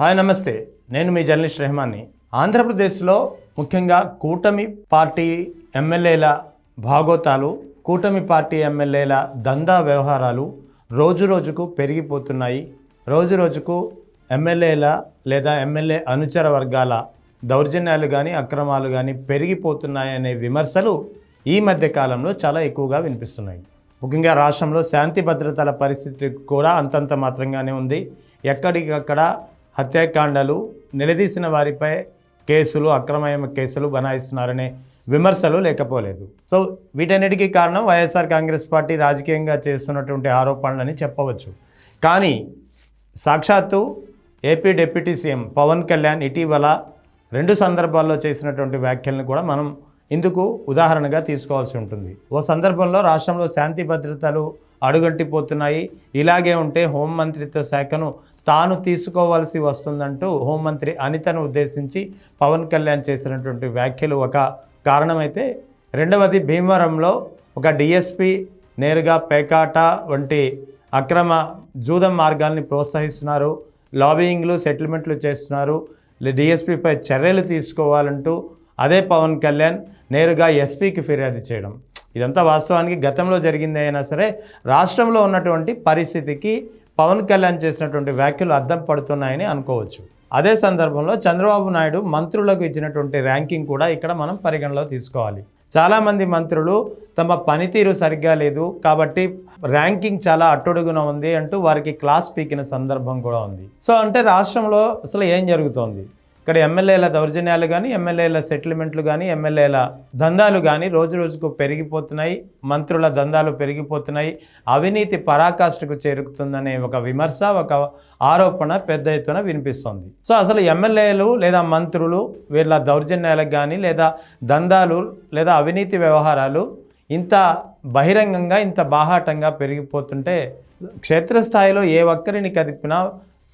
Hi నమస్తే, నేను మీ journalist రెహమాన్ని. ఆంధ్రప్రదేశ్లో ముఖ్యంగా కూటమి పార్టీ ఎమ్మెల్యేల భాగోతాలు, కూటమి పార్టీ ఎమ్మెల్యేల దందా వ్యవహారాలు రోజురోజుకు పెరిగిపోతున్నాయి. రోజురోజుకు ఎమ్మెల్యేల లేదా ఎమ్మెల్యే అనుచర వర్గాల దౌర్జన్యాలు కానీ అక్రమాలు కానీ పెరిగిపోతున్నాయనే విమర్శలు ఈ మధ్య కాలంలో చాలా ఎక్కువగా వినిపిస్తున్నాయి. ముఖ్యంగా రాష్ట్రంలో శాంతి భద్రతల పరిస్థితి కూడా అంతంత మాత్రంగానే ఉంది. ఎక్కడికక్కడ హత్యాకాండాలు, నిలదీసిన వారిపై కేసులు, అక్రమమైన కేసులు బనాయిస్తున్నారనే విమర్శలు లేకపోలేదు. సో వీటన్నిటికీ కారణం వైఎస్ఆర్ కాంగ్రెస్ పార్టీ రాజకీయంగా చేస్తున్నటువంటి ఆరోపణలని చెప్పవచ్చు. కానీ సాక్షాత్తు AP deputy CM Pawan Kalyan ఇటీవల 2 సందర్భాల్లో చేసినటువంటి వ్యాఖ్యలను కూడా మనం ఇందుకు ఉదాహరణగా తీసుకోవాల్సి ఉంటుంది. ఓ సందర్భంలో రాష్ట్రంలో శాంతి భద్రతలు అడుగంటిపోతున్నాయి, ఇలాగే ఉంటే హోంమంత్రిత్వ శాఖను తాను తీసుకోవాల్సి వస్తుందంటూ హోంమంత్రి అనితను ఉద్దేశించి పవన్ కళ్యాణ్ చేసినటువంటి వ్యాఖ్యలు ఒక కారణమైతే, రెండవది భీమవరంలో ఒక డిఎస్పీ నేరుగా పేకాట వంటి అక్రమ జూదం మార్గాల్ని ప్రోత్సహిస్తున్నారు, లాబియింగ్లు, సెటిల్మెంట్లు చేస్తున్నారు, డిఎస్పీపై చర్యలు తీసుకోవాలంటూ అదే పవన్ కళ్యాణ్ నేరుగా ఎస్పీకి ఫిర్యాదు చేయడం, ఇదంతా వాస్తవానికి గతంలో జరిగింది అయినా సరే రాష్ట్రంలో ఉన్నటువంటి పరిస్థితికి పవన్ కళ్యాణ్ చేసినటువంటి వ్యాఖ్యలు అద్దం పడుతున్నాయని అనుకోవచ్చు. అదే సందర్భంలో చంద్రబాబు నాయుడు మంత్రులకు ఇచ్చినటువంటి ర్యాంకింగ్ కూడా ఇక్కడ మనం పరిగణలో తీసుకోవాలి. చాలామంది మంత్రులు తమ పనితీరు సరిగ్గా లేదు కాబట్టి ర్యాంకింగ్ చాలా అట్టడుగున ఉంది అంటూ వారికి క్లాస్ పీకిన సందర్భం కూడా ఉంది. సో అంటే రాష్ట్రంలో అసలు ఏం జరుగుతోంది? ఇక్కడ ఎమ్మెల్యేల దౌర్జన్యాలు కానీ, ఎమ్మెల్యేల సెటిల్మెంట్లు కానీ, ఎమ్మెల్యేల దందాలు కానీ రోజురోజుకు పెరిగిపోతున్నాయి, మంత్రుల దందాలు పెరిగిపోతున్నాయి, అవినీతి పరాకాష్ఠకు చేరుకుతుందనే ఒక విమర్శ, ఒక ఆరోపణ పెద్ద ఎత్తున వినిపిస్తోంది. సో అసలు ఎమ్మెల్యేలు లేదా మంత్రులు వీళ్ళ దౌర్జన్యాలకు కానీ లేదా దందాలు లేదా అవినీతి వ్యవహారాలు ఇంత బహిరంగంగా, ఇంత బాహాటంగా పెరిగిపోతుంటే క్షేత్రస్థాయిలో ఏ ఒక్కరిని కదిపినా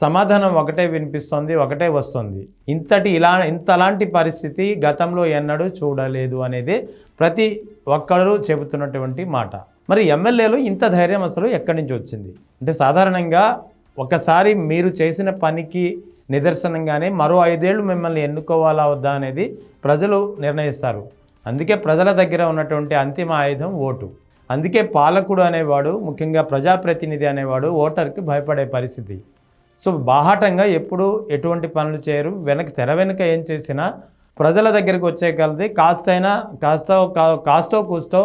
సమాధానం ఒకటే వినిపిస్తుంది, ఒకటే వస్తుంది. ఇంతలాంటి పరిస్థితి గతంలో ఎన్నడూ చూడలేదు అనేది ప్రతి ఒక్కరూ చెబుతున్నటువంటి మాట. మరి ఎమ్మెల్యేలు ఇంత ధైర్యం అసలు ఎక్కడి నుంచి వచ్చింది అంటే, సాధారణంగా ఒకసారి మీరు చేసిన పనికి నిదర్శనంగానే మరో 5 ఏళ్ళు మిమ్మల్ని ఎన్నుకోవాలా వద్దా అనేది ప్రజలు నిర్ణయిస్తారు. అందుకే ప్రజల దగ్గర ఉన్నటువంటి అంతిమ ఆయుధం ఓటు. అందుకే పాలకుడు అనేవాడు, ముఖ్యంగా ప్రజాప్రతినిధి అనేవాడు ఓటర్కి భయపడే పరిస్థితి. సో బాహాటంగా ఎప్పుడు ఎటువంటి పనులు చేయరు, తెర వెనుక ఏం చేసినా ప్రజల దగ్గరికి వచ్చే కొలది కాస్తో కూస్తో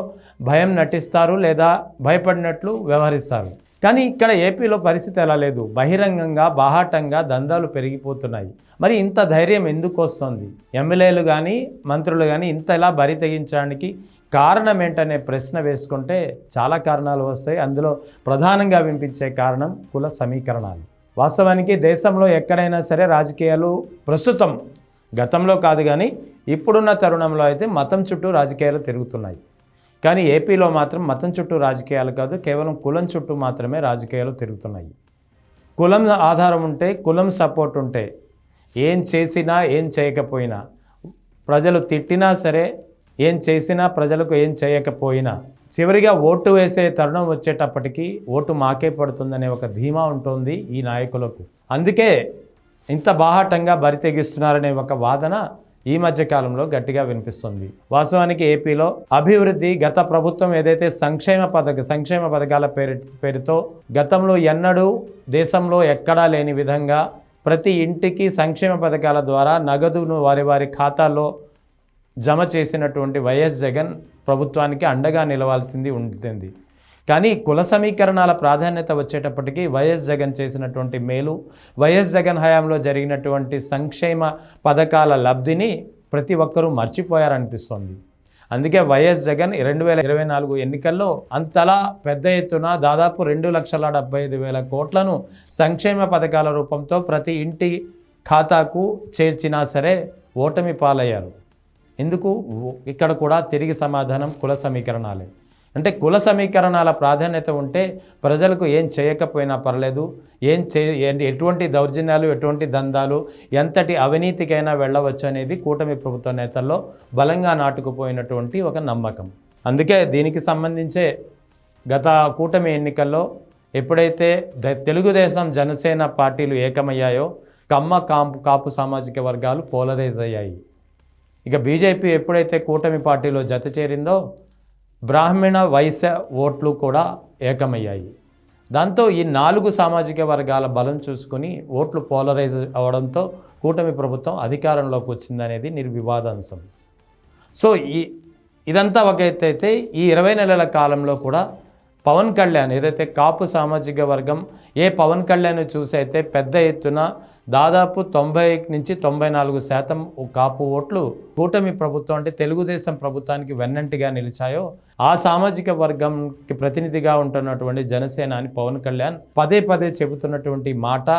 భయం నటిస్తారు లేదా భయపడినట్లు వ్యవహరిస్తారు. కానీ ఇక్కడ ఏపీలో పరిస్థితి అలా లేదు. బహిరంగంగా బాహాటంగా దందాలు పెరిగిపోతున్నాయి. మరి ఇంత ధైర్యం ఎందుకు వస్తుంది? ఎమ్మెల్యేలు కానీ మంత్రులు కానీ ఇంతలా బరి తెగించడానికి కారణం ఏంటనే ప్రశ్న వేసుకుంటే చాలా కారణాలు వస్తాయి. అందులో ప్రధానంగా వినిపించే కారణం కుల సమీకరణాలు. వాస్తవానికి దేశంలో ఎక్కడైనా సరే రాజకీయాలు ప్రస్తుతం, గతంలో కాదు కానీ ఇప్పుడున్న తరుణంలో అయితే మతం చుట్టూ రాజకీయాలు తిరుగుతున్నాయి. కానీ ఏపీలో మాత్రం మతం చుట్టూ రాజకీయాలు కాదు, కేవలం కులం చుట్టూ మాత్రమే రాజకీయాలు తిరుగుతున్నాయి. కులం ఆధారం ఉంటే, కులం సపోర్ట్ ఉంటే ఏం చేసినా ఏం చేయకపోయినా, ప్రజలు తిట్టినా సరే, ఏం చేసినా ప్రజలకు ఏం చేయకపోయినా చివరిగా ఓటు వేసే తరుణం వచ్చేటప్పటికీ ఓటు మాకే పడుతుందనే ఒక ధీమా ఉంటుంది ఈ నాయకులకు. అందుకే ఇంత బాహాటంగా బరి తెగిస్తున్నారనే ఒక వాదన ఈ మధ్య కాలంలో గట్టిగా వినిపిస్తుంది. వాస్తవానికి ఏపీలో అభివృద్ధి, గత ప్రభుత్వం ఏదైతే సంక్షేమ పథకాల పేరుతో గతంలో ఎన్నడూ దేశంలో ఎక్కడా లేని విధంగా ప్రతి ఇంటికి సంక్షేమ పథకాల ద్వారా నగదును వారి ఖాతాల్లో జమ చేసినటువంటి వైఎస్ జగన్ ప్రభుత్వానికి అండగా నిలవాల్సింది ఉంటుంది. కానీ కుల సమీకరణాల ప్రాధాన్యత వచ్చేటప్పటికీ వైఎస్ జగన్ చేసినటువంటి మేలు, వైఎస్ జగన్ హయాంలో జరిగినటువంటి సంక్షేమ పథకాల లబ్ధిని ప్రతి ఒక్కరూ మర్చిపోయారనిపిస్తోంది. అందుకే వైఎస్ జగన్ 2024 ఎన్నికల్లో అంతలా పెద్ద ఎత్తున దాదాపు 2,75,000 కోట్లను సంక్షేమ పథకాల రూపంతో ప్రతి ఇంటి ఖాతాకు చేర్చినా సరే ఓటమి పాలయ్యారు. ఎందుకు? ఇక్కడ కూడా తిరిగి సమాధానం కుల సమీకరణాలే. అంటే కుల సమీకరణాల ప్రాధాన్యత ఉంటే ప్రజలకు ఏం చేయకపోయినా పర్లేదు, ఎటువంటి దౌర్జన్యాలు, ఎటువంటి దందాలు, ఎంతటి అవినీతికైనా వెళ్ళవచ్చు అనేది కూటమి ప్రభుత్వ నేతల్లో బలంగా నాటుకుపోయినటువంటి ఒక నమ్మకం. అందుకే దీనికి సంబంధించే గత కూటమి ఎన్నికల్లో ఎప్పుడైతే తెలుగుదేశం, జనసేన పార్టీలు ఏకమయ్యాయో కాపు సామాజిక వర్గాలు పోలరైజ్ అయ్యాయి. ఇక బీజేపీ ఎప్పుడైతే కూటమి పార్టీలో జత చేరిందో బ్రాహ్మణ వైశ్య ఓట్లు కూడా ఏకమయ్యాయి. దాంతో ఈ 4 సామాజిక వర్గాల బలం చూసుకొని ఓట్లు పోలరైజ్ అవడంతో కూటమి ప్రభుత్వం అధికారంలోకి వచ్చిందనేది నిర్వివాదాంశం. సో ఇదంతా ఒక ఎత్తు అయితే ఈ 20 నెలల కాలంలో కూడా పవన్ కళ్యాణ్ ఏదైతే కాపు సామాజిక వర్గం పవన్ కళ్యాణ్ చూసి అయితే పెద్ద ఎత్తున దాదాపు 90 నుంచి 94% కాపు ఓట్లు కూటమి ప్రభుత్వం అంటే తెలుగుదేశం ప్రభుత్వానికి వెన్నంటిగా నిలిచాయో ఆ సామాజిక వర్గంకి ప్రతినిధిగా ఉంటున్నటువంటి జనసేన అని పవన్ కళ్యాణ్ పదే పదే చెబుతున్నటువంటి మాట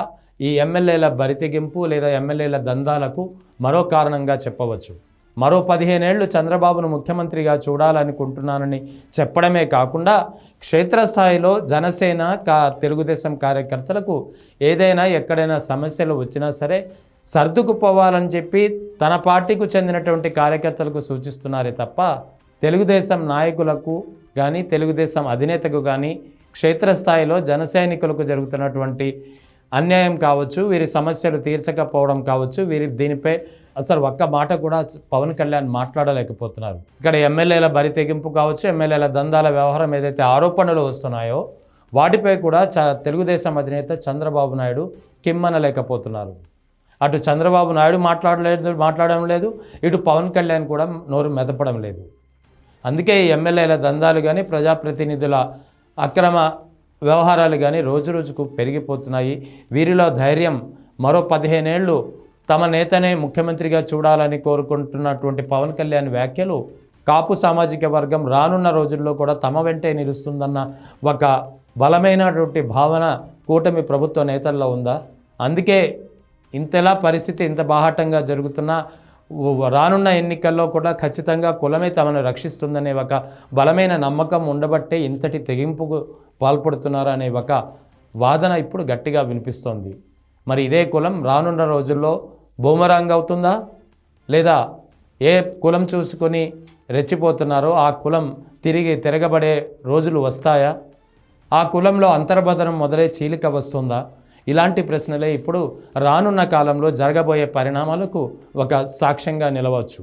ఈ ఎమ్మెల్యేల బరితెగింపు లేదా ఎమ్మెల్యేల దందాలకు మరో కారణంగా చెప్పవచ్చు. మరో 15 ఏళ్ళు చంద్రబాబును ముఖ్యమంత్రిగా చూడాలనుకుంటున్నానని చెప్పడమే కాకుండా క్షేత్రస్థాయిలో జనసేన తెలుగుదేశం కార్యకర్తలకు ఏదైనా ఎక్కడైనా సమస్యలు వచ్చినా సరే సర్దుకుపోవాలని చెప్పి తన పార్టీకు చెందినటువంటి కార్యకర్తలకు సూచిస్తున్నారే తప్ప తెలుగుదేశం నాయకులకు కానీ తెలుగుదేశం అధినేతకు కానీ క్షేత్రస్థాయిలో జనసైనికులకు జరుగుతున్నటువంటి అన్యాయం కావచ్చు, వీరి సమస్యలు తీర్చకపోవడం కావచ్చు, దీనిపై అసలు ఒక్క మాట కూడా పవన్ కళ్యాణ్ మాట్లాడలేకపోతున్నారు. ఇక్కడ ఎమ్మెల్యేల బరి తెగింపు కావచ్చు, ఎమ్మెల్యేల దందాల వ్యవహారం ఏదైతే ఆరోపణలు వస్తున్నాయో వాటిపై కూడా తెలుగుదేశం అధినేత చంద్రబాబు నాయుడు కిమ్మనలేకపోతున్నారు. అటు చంద్రబాబు నాయుడు మాట్లాడడం లేదు, ఇటు పవన్ కళ్యాణ్ కూడా నోరు మెదపడం లేదు. అందుకే ఈ ఎమ్మెల్యేల దందాలు కానీ ప్రజాప్రతినిధుల అక్రమ వ్యవహారాలు కానీ రోజుకు పెరిగిపోతున్నాయి. వీరిలో ధైర్యం మరో 15 ఏళ్ళు తమ నేతనే ముఖ్యమంత్రిగా చూడాలని కోరుకుంటున్నటువంటి పవన్ కళ్యాణ్ వ్యాఖ్యలు కాపు సామాజిక వర్గం రానున్న రోజుల్లో కూడా తమ వెంటే నిలుస్తుందన్న ఒక బలమైనటువంటి భావన కూటమి ప్రభుత్వ నేతల్లో ఉందా? అందుకే ఇంతలా పరిస్థితి ఇంత బాహాటంగా జరుగుతున్న రానున్న ఎన్నికల్లో కూడా ఖచ్చితంగా కులమే తమను రక్షిస్తుందనే ఒక బలమైన నమ్మకం ఉండబట్టే ఇంతటి తెగింపుకు పాల్పడుతున్నారు అనే ఒక వాదన ఇప్పుడు గట్టిగా వినిపిస్తోంది. మరి ఇదే కులం రానున్న రోజుల్లో బూమరాంగ్ అవుతుందా, లేదా ఏ కులం చూసుకొని రెచ్చిపోతున్నారో ఆ కులం తిరిగి తిరగబడే రోజులు వస్తాయా? ఆ కులంలో అంతర్బదనం మొదలై చీలిక వస్తుందా? ఇలాంటి ప్రశ్నలే ఇప్పుడు రానున్న కాలంలో జరగబోయే పరిణామాలకు ఒక సాక్ష్యంగా నిలవచ్చు.